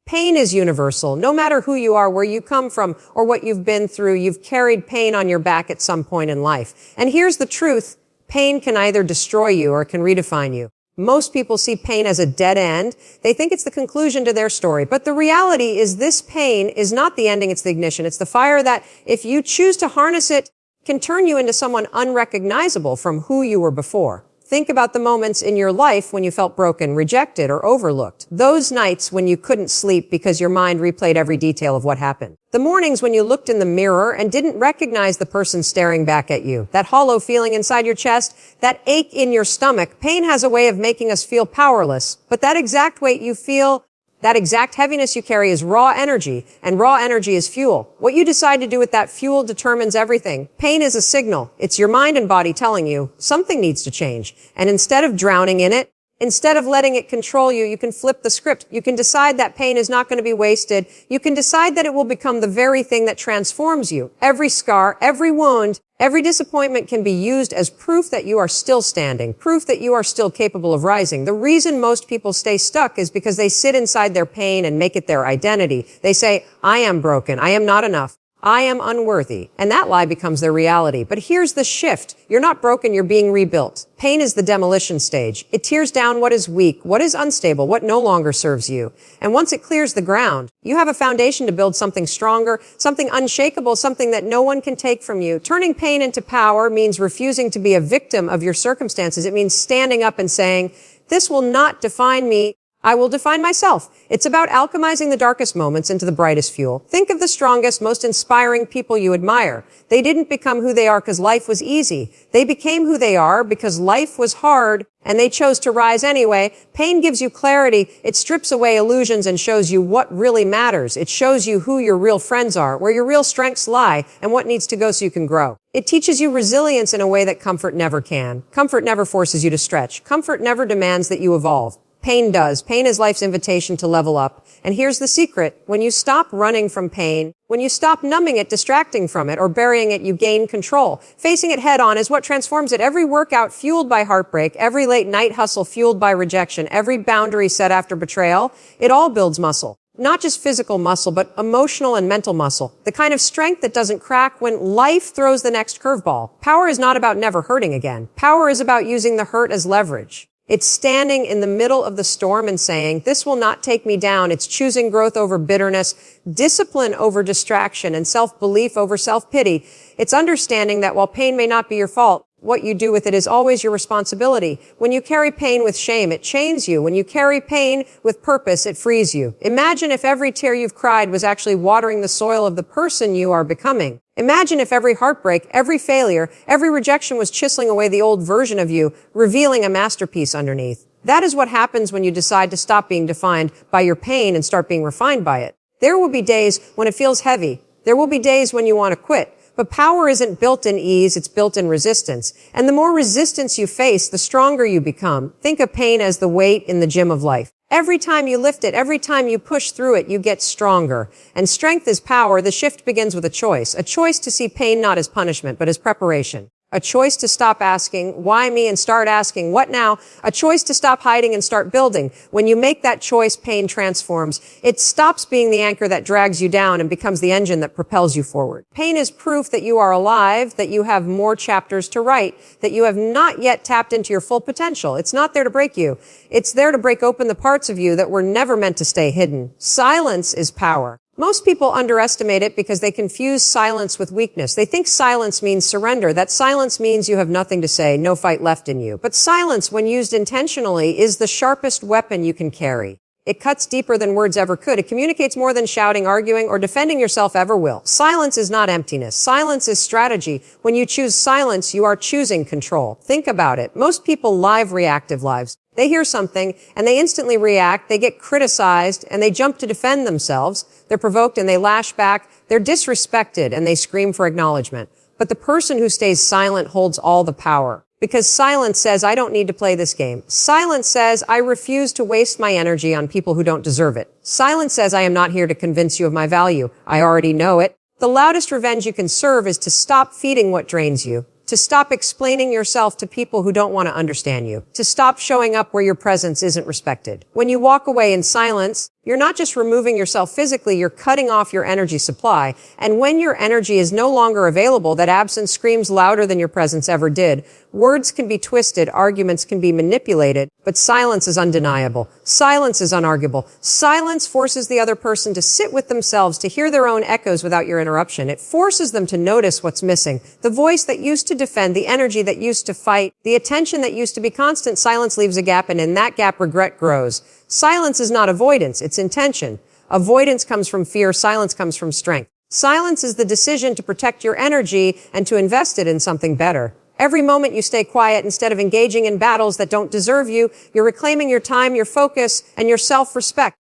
Pain is universal. No matter who you are, where you come from, or what you've been through, you've carried pain on your back at some point in life. And here's the truth. Pain can either destroy you or it can redefine you. Most people see pain as a dead end. They think it's the conclusion to their story. But the reality is this pain is not the ending, it's the ignition. It's the fire that, if you choose to harness it, can turn you into someone unrecognizable from who you were before. Think about the moments in your life when you felt broken, rejected, or overlooked. Those nights when you couldn't sleep because your mind replayed every detail of what happened. The mornings when you looked in the mirror and didn't recognize the person staring back at you. That hollow feeling inside your chest, that ache in your stomach. Pain has a way of making us feel powerless. But that exact weight you feel, that exact heaviness you carry is raw energy, and raw energy is fuel. What you decide to do with that fuel determines everything. Pain is a signal. It's your mind and body telling you something needs to change. And instead of drowning in it, instead of letting it control you, you can flip the script. You can decide that pain is not going to be wasted. You can decide that it will become the very thing that transforms you. Every scar, every wound, every disappointment can be used as proof that you are still standing, proof that you are still capable of rising. The reason most people stay stuck is because they sit inside their pain and make it their identity. They say, I am broken. I am not enough. I am unworthy. And that lie becomes their reality. But here's the shift. You're not broken, you're being rebuilt. Pain is the demolition stage. It tears down what is weak, what is unstable, what no longer serves you. And once it clears the ground, you have a foundation to build something stronger, something unshakable, something that no one can take from you. Turning pain into power means refusing to be a victim of your circumstances. It means standing up and saying, this will not define me. I will define myself. It's about alchemizing the darkest moments into the brightest fuel. Think of the strongest, most inspiring people you admire. They didn't become who they are because life was easy. They became who they are because life was hard, and they chose to rise anyway. Pain gives you clarity. It strips away illusions and shows you what really matters. It shows you who your real friends are, where your real strengths lie, and what needs to go so you can grow. It teaches you resilience in a way that comfort never can. Comfort never forces you to stretch. Comfort never demands that you evolve. Pain does. Pain is life's invitation to level up. And here's the secret. When you stop running from pain, when you stop numbing it, distracting from it, or burying it, you gain control. Facing it head on is what transforms it. Every workout fueled by heartbreak, every late night hustle fueled by rejection, every boundary set after betrayal, it all builds muscle. Not just physical muscle, but emotional and mental muscle. The kind of strength that doesn't crack when life throws the next curveball. Power is not about never hurting again. Power is about using the hurt as leverage. It's standing in the middle of the storm and saying, this will not take me down. It's choosing growth over bitterness, discipline over distraction, and self-belief over self-pity. It's understanding that while pain may not be your fault, what you do with it is always your responsibility. When you carry pain with shame, it chains you. When you carry pain with purpose, it frees you. Imagine if every tear you've cried was actually watering the soil of the person you are becoming. Imagine if every heartbreak, every failure, every rejection was chiseling away the old version of you, revealing a masterpiece underneath. That is what happens when you decide to stop being defined by your pain and start being refined by it. There will be days when it feels heavy. There will be days when you want to quit. But power isn't built in ease, it's built in resistance. And the more resistance you face, the stronger you become. Think of pain as the weight in the gym of life. Every time you lift it, every time you push through it, you get stronger. And strength is power. The shift begins with a choice to see pain not as punishment, but as preparation. A choice to stop asking, why me, and start asking, what now? A choice to stop hiding and start building. When you make that choice, pain transforms. It stops being the anchor that drags you down and becomes the engine that propels you forward. Pain is proof that you are alive, that you have more chapters to write, that you have not yet tapped into your full potential. It's not there to break you. It's there to break open the parts of you that were never meant to stay hidden. Silence is power. Most people underestimate it because they confuse silence with weakness. They think silence means surrender. That silence means you have nothing to say, no fight left in you. But silence, when used intentionally, is the sharpest weapon you can carry. It cuts deeper than words ever could. It communicates more than shouting, arguing, or defending yourself ever will. Silence is not emptiness. Silence is strategy. When you choose silence, you are choosing control. Think about it. Most people live reactive lives. They hear something and they instantly react. They get criticized and they jump to defend themselves. They're provoked and they lash back. They're disrespected and they scream for acknowledgement. But the person who stays silent holds all the power. Because silence says, I don't need to play this game. Silence says, I refuse to waste my energy on people who don't deserve it. Silence says, I am not here to convince you of my value. I already know it. The loudest revenge you can serve is to stop feeding what drains you. To stop explaining yourself to people who don't want to understand you. To stop showing up where your presence isn't respected. When you walk away in silence, you're not just removing yourself physically, you're cutting off your energy supply. And when your energy is no longer available, that absence screams louder than your presence ever did. Words can be twisted, arguments can be manipulated, but silence is undeniable. Silence is unarguable. Silence forces the other person to sit with themselves, to hear their own echoes without your interruption. It forces them to notice what's missing. The voice that used to defend, the energy that used to fight, the attention that used to be constant. Silence leaves a gap, and in that gap, regret grows. Silence is not avoidance, it's intention. Avoidance comes from fear, silence comes from strength. Silence is the decision to protect your energy and to invest it in something better. Every moment you stay quiet instead of engaging in battles that don't deserve you, you're reclaiming your time, your focus, and your self-respect.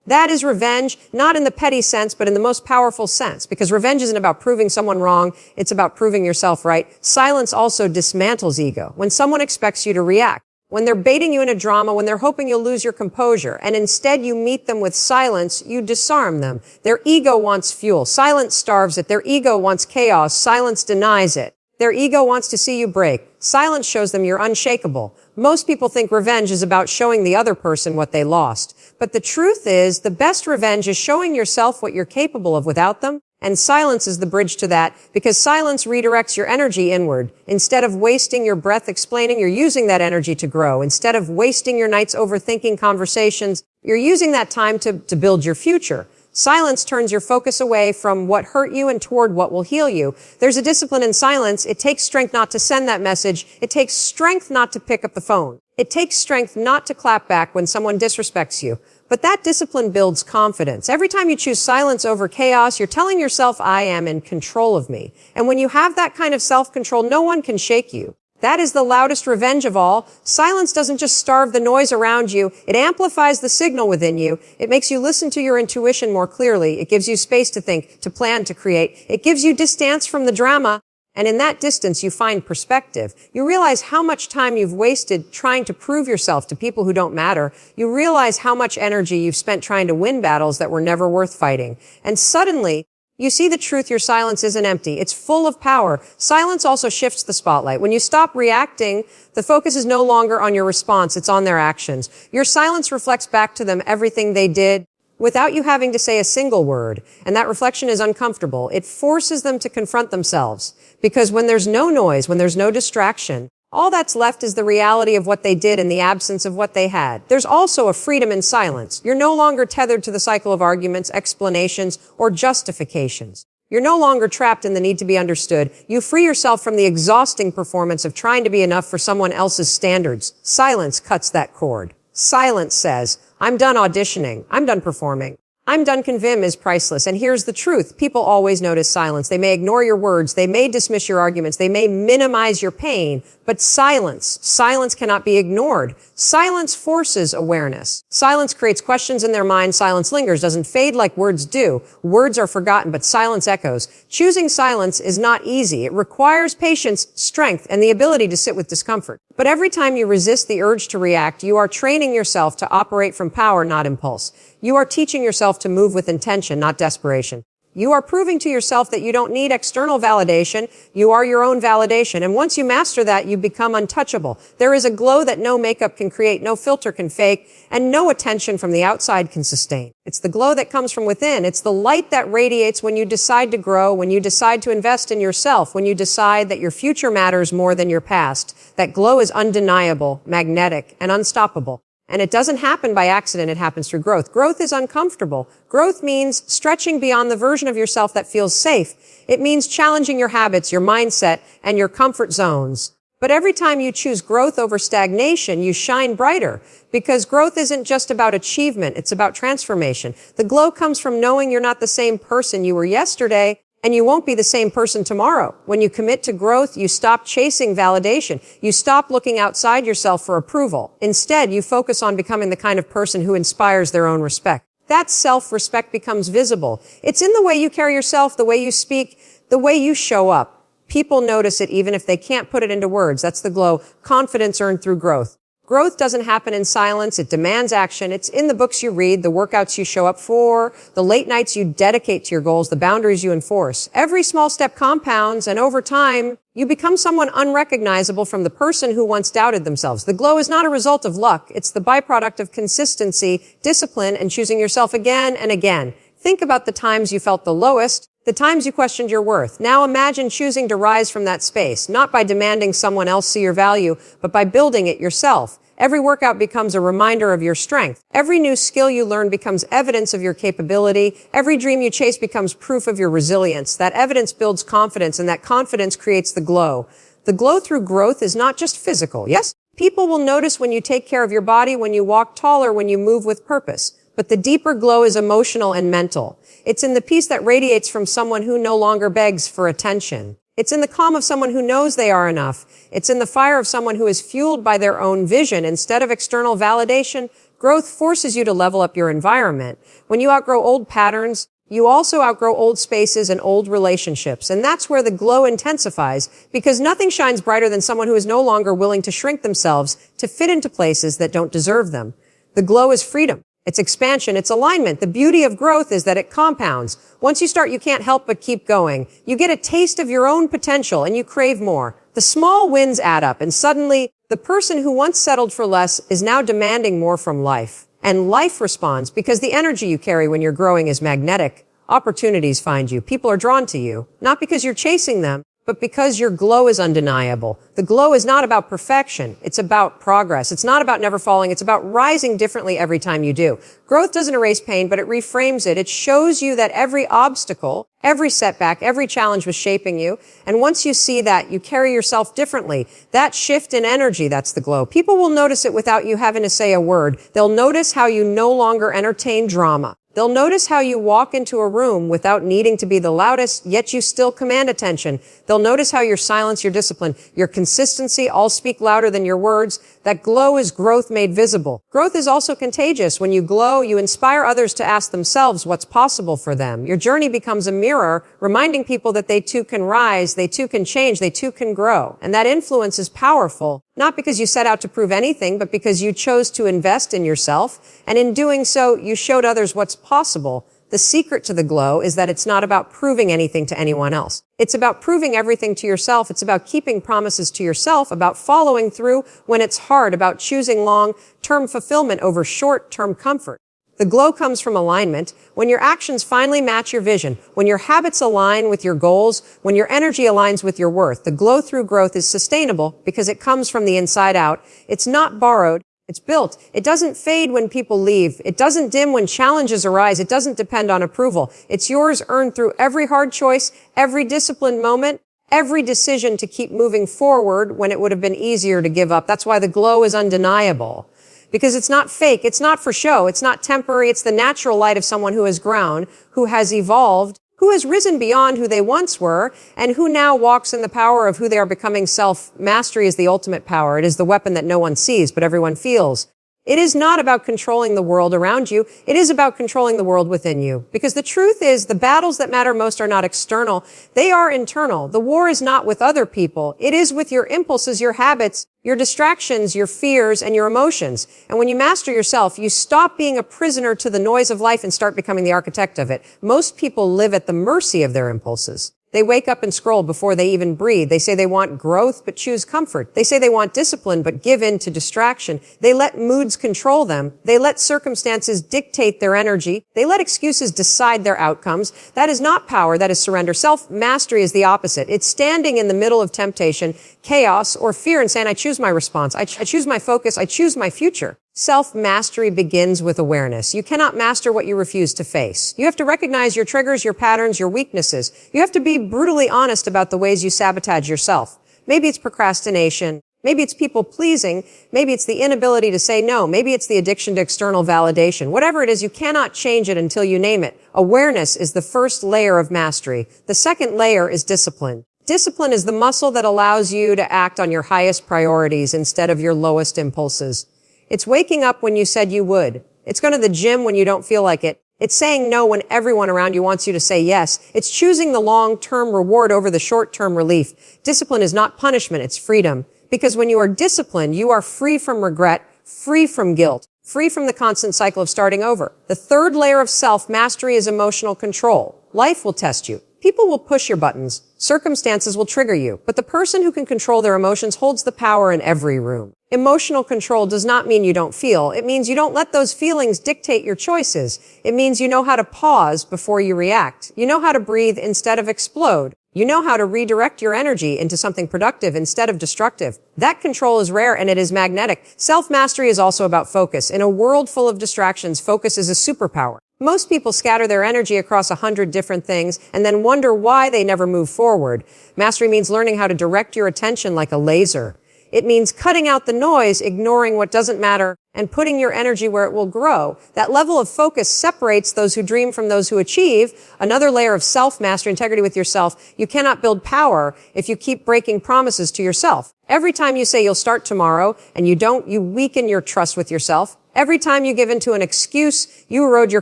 That is revenge, not in the petty sense, but in the most powerful sense. Because revenge isn't about proving someone wrong, it's about proving yourself right. Silence also dismantles ego. When someone expects you to react, when they're baiting you in a drama, when they're hoping you'll lose your composure, and instead you meet them with silence, you disarm them. Their ego wants fuel. Silence starves it. Their ego wants chaos. Silence denies it. Their ego wants to see you break. Silence shows them you're unshakable. Most people think revenge is about showing the other person what they lost. But the truth is, the best revenge is showing yourself what you're capable of without them. And silence is the bridge to that, because silence redirects your energy inward. Instead of wasting your breath explaining, you're using that energy to grow. Instead of wasting your nights overthinking conversations, you're using that time to build your future. Silence turns your focus away from what hurt you and toward what will heal you. There's a discipline in silence. It takes strength not to send that message. It takes strength not to pick up the phone. It takes strength not to clap back when someone disrespects you. But that discipline builds confidence. Every time you choose silence over chaos, you're telling yourself, I am in control of me. And when you have that kind of self-control, no one can shake you. That is the loudest revenge of all. Silence doesn't just starve the noise around you. It amplifies the signal within you. It makes you listen to your intuition more clearly. It gives you space to think, to plan, to create. It gives you distance from the drama. And in that distance, you find perspective. You realize how much time you've wasted trying to prove yourself to people who don't matter. You realize how much energy you've spent trying to win battles that were never worth fighting. And suddenly, you see the truth. Your silence isn't empty. It's full of power. Silence also shifts the spotlight. When you stop reacting, the focus is no longer on your response. It's on their actions. Your silence reflects back to them everything they did without you having to say a single word. And that reflection is uncomfortable. It forces them to confront themselves. Because when there's no noise, when there's no distraction, all that's left is the reality of what they did in the absence of what they had. There's also a freedom in silence. You're no longer tethered to the cycle of arguments, explanations, or justifications. You're no longer trapped in the need to be understood. You free yourself from the exhausting performance of trying to be enough for someone else's standards. Silence cuts that cord. Silence says, I'm done auditioning. I'm done performing. I'm done. Convim is priceless. And here's the truth. People always notice silence. They may ignore your words. They may dismiss your arguments. They may minimize your pain. But silence cannot be ignored. Silence forces awareness. Silence creates questions in their mind. Silence lingers, doesn't fade like words do. Words are forgotten, but silence echoes. Choosing silence is not easy. It requires patience, strength, and the ability to sit with discomfort. But every time you resist the urge to react, you are training yourself to operate from power, not impulse. You are teaching yourself to move with intention, not desperation. You are proving to yourself that you don't need external validation. You are your own validation. And once you master that, you become untouchable. There is a glow that no makeup can create, no filter can fake, and no attention from the outside can sustain. It's the glow that comes from within. It's the light that radiates when you decide to grow, when you decide to invest in yourself, when you decide that your future matters more than your past. That glow is undeniable, magnetic, and unstoppable. And it doesn't happen by accident. It happens through growth. Growth is uncomfortable. Growth means stretching beyond the version of yourself that feels safe. It means challenging your habits, your mindset, and your comfort zones. But every time you choose growth over stagnation, you shine brighter. Because growth isn't just about achievement. It's about transformation. The glow comes from knowing you're not the same person you were yesterday, and you won't be the same person tomorrow. When you commit to growth, you stop chasing validation. You stop looking outside yourself for approval. Instead, you focus on becoming the kind of person who inspires their own respect. That self-respect becomes visible. It's in the way you carry yourself, the way you speak, the way you show up. People notice it even if they can't put it into words. That's the glow. Confidence earned through growth. Growth doesn't happen in silence. It demands action. It's in the books you read, the workouts you show up for, the late nights you dedicate to your goals, the boundaries you enforce. Every small step compounds, and over time, you become someone unrecognizable from the person who once doubted themselves. The glow is not a result of luck. It's the byproduct of consistency, discipline, and choosing yourself again and again. Think about the times you felt the lowest, the times you questioned your worth. Now imagine choosing to rise from that space, not by demanding someone else see your value, but by building it yourself. Every workout becomes a reminder of your strength. Every new skill you learn becomes evidence of your capability. Every dream you chase becomes proof of your resilience. That evidence builds confidence, and that confidence creates the glow. The glow through growth is not just physical, yes? People will notice when you take care of your body, when you walk taller, when you move with purpose. But the deeper glow is emotional and mental. It's in the peace that radiates from someone who no longer begs for attention. It's in the calm of someone who knows they are enough. It's in the fire of someone who is fueled by their own vision instead of external validation. Growth forces you to level up your environment. When you outgrow old patterns, you also outgrow old spaces and old relationships. And that's where the glow intensifies, because nothing shines brighter than someone who is no longer willing to shrink themselves to fit into places that don't deserve them. The glow is freedom. It's expansion. It's alignment. The beauty of growth is that it compounds. Once you start, you can't help but keep going. You get a taste of your own potential and you crave more. The small wins add up, and suddenly the person who once settled for less is now demanding more from life. And life responds because the energy you carry when you're growing is magnetic. Opportunities find you. People are drawn to you, not because you're chasing them, but because your glow is undeniable. The glow is not about perfection. It's about progress. It's not about never falling. It's about rising differently every time you do. Growth doesn't erase pain, but it reframes it. It shows you that every obstacle, every setback, every challenge was shaping you. And once you see that, you carry yourself differently. That shift in energy, that's the glow. People will notice it without you having to say a word. They'll notice how you no longer entertain drama. They'll notice how you walk into a room without needing to be the loudest, yet you still command attention. They'll notice how your silence, your discipline, your consistency all speak louder than your words. That glow is growth made visible. Growth is also contagious. When you glow, you inspire others to ask themselves what's possible for them. Your journey becomes a mirror, reminding people that they too can rise, they too can change, they too can grow. And that influence is powerful. Not because you set out to prove anything, but because you chose to invest in yourself. And in doing so, you showed others what's possible. The secret to the glow is that it's not about proving anything to anyone else. It's about proving everything to yourself. It's about keeping promises to yourself, about following through when it's hard, about choosing long-term fulfillment over short-term comfort. The glow comes from alignment. When your actions finally match your vision, when your habits align with your goals, when your energy aligns with your worth, the glow through growth is sustainable because it comes from the inside out. It's not borrowed. It's built. It doesn't fade when people leave. It doesn't dim when challenges arise. It doesn't depend on approval. It's yours earned through every hard choice, every disciplined moment, every decision to keep moving forward when it would have been easier to give up. That's why the glow is undeniable. Because it's not fake, it's not for show, it's not temporary, it's the natural light of someone who has grown, who has evolved, who has risen beyond who they once were, and who now walks in the power of who they are becoming. Self-mastery is the ultimate power. It is the weapon that no one sees, but everyone feels. It is not about controlling the world around you. It is about controlling the world within you. Because the truth is, the battles that matter most are not external. They are internal. The war is not with other people. It is with your impulses, your habits, your distractions, your fears, and your emotions. And when you master yourself, you stop being a prisoner to the noise of life and start becoming the architect of it. Most people live at the mercy of their impulses. They wake up and scroll before they even breathe. They say they want growth, but choose comfort. They say they want discipline, but give in to distraction. They let moods control them. They let circumstances dictate their energy. They let excuses decide their outcomes. That is not power. That is surrender. Self-mastery is the opposite. It's standing in the middle of temptation, chaos, or fear and saying, I choose my response. I choose my focus. I choose my future. Self-mastery begins with awareness. You cannot master what you refuse to face. You have to recognize your triggers, your patterns, your weaknesses. You have to be brutally honest about the ways you sabotage yourself. Maybe it's procrastination. Maybe it's people-pleasing. Maybe it's the inability to say no. Maybe it's the addiction to external validation. Whatever it is, you cannot change it until you name it. Awareness is the first layer of mastery. The second layer is discipline. Discipline is the muscle that allows you to act on your highest priorities instead of your lowest impulses. It's waking up when you said you would. It's going to the gym when you don't feel like it. It's saying no when everyone around you wants you to say yes. It's choosing the long-term reward over the short-term relief. Discipline is not punishment, it's freedom. Because when you are disciplined, you are free from regret, free from guilt, free from the constant cycle of starting over. The third layer of self-mastery is emotional control. Life will test you. People will push your buttons. Circumstances will trigger you. But the person who can control their emotions holds the power in every room. Emotional control does not mean you don't feel. It means you don't let those feelings dictate your choices. It means you know how to pause before you react. You know how to breathe instead of explode. You know how to redirect your energy into something productive instead of destructive. That control is rare and it is magnetic. Self-mastery is also about focus. In a world full of distractions, focus is a superpower. Most people scatter their energy across 100 different things and then wonder why they never move forward. Mastery means learning how to direct your attention like a laser. It means cutting out the noise, ignoring what doesn't matter, and putting your energy where it will grow. That level of focus separates those who dream from those who achieve. Another layer of self-mastery, integrity with yourself. You cannot build power if you keep breaking promises to yourself. Every time you say you'll start tomorrow and you don't, you weaken your trust with yourself. Every time you give into an excuse, you erode your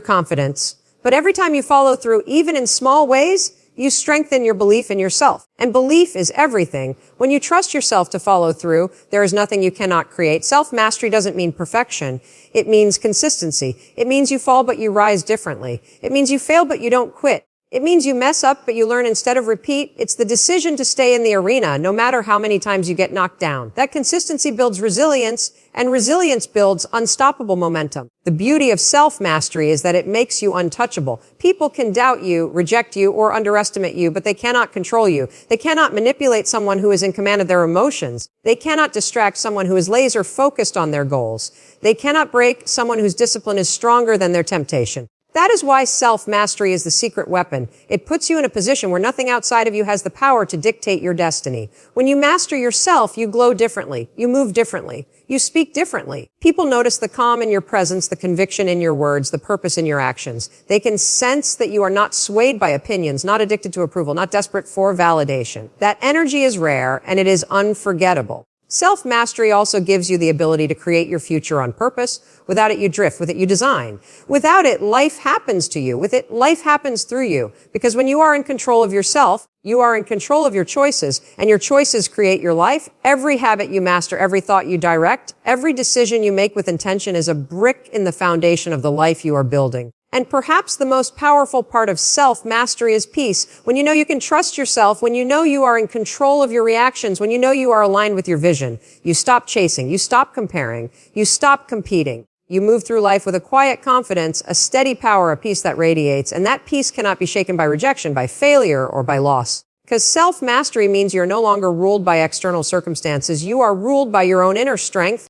confidence. But every time you follow through, even in small ways, you strengthen your belief in yourself. And belief is everything. When you trust yourself to follow through, there is nothing you cannot create. Self-mastery doesn't mean perfection. It means consistency. It means you fall, but you rise differently. It means you fail, but you don't quit. It means you mess up, but you learn instead of repeat. It's the decision to stay in the arena, no matter how many times you get knocked down. That consistency builds resilience, and resilience builds unstoppable momentum. The beauty of self-mastery is that it makes you untouchable. People can doubt you, reject you, or underestimate you, but they cannot control you. They cannot manipulate someone who is in command of their emotions. They cannot distract someone who is laser focused on their goals. They cannot break someone whose discipline is stronger than their temptation. That is why self-mastery is the secret weapon. It puts you in a position where nothing outside of you has the power to dictate your destiny. When you master yourself, you glow differently. You move differently. You speak differently. People notice the calm in your presence, the conviction in your words, the purpose in your actions. They can sense that you are not swayed by opinions, not addicted to approval, not desperate for validation. That energy is rare and it is unforgettable. Self-mastery also gives you the ability to create your future on purpose. Without it, you drift. With it, you design. Without it, life happens to you. With it, life happens through you. Because when you are in control of yourself, you are in control of your choices, and your choices create your life. Every habit you master, every thought you direct, every decision you make with intention is a brick in the foundation of the life you are building. And perhaps the most powerful part of self-mastery is peace. When you know you can trust yourself, when you know you are in control of your reactions, when you know you are aligned with your vision, you stop chasing, you stop comparing, you stop competing. You move through life with a quiet confidence, a steady power, a peace that radiates, and that peace cannot be shaken by rejection, by failure, or by loss. Because self-mastery means you're no longer ruled by external circumstances. You are ruled by your own inner strength,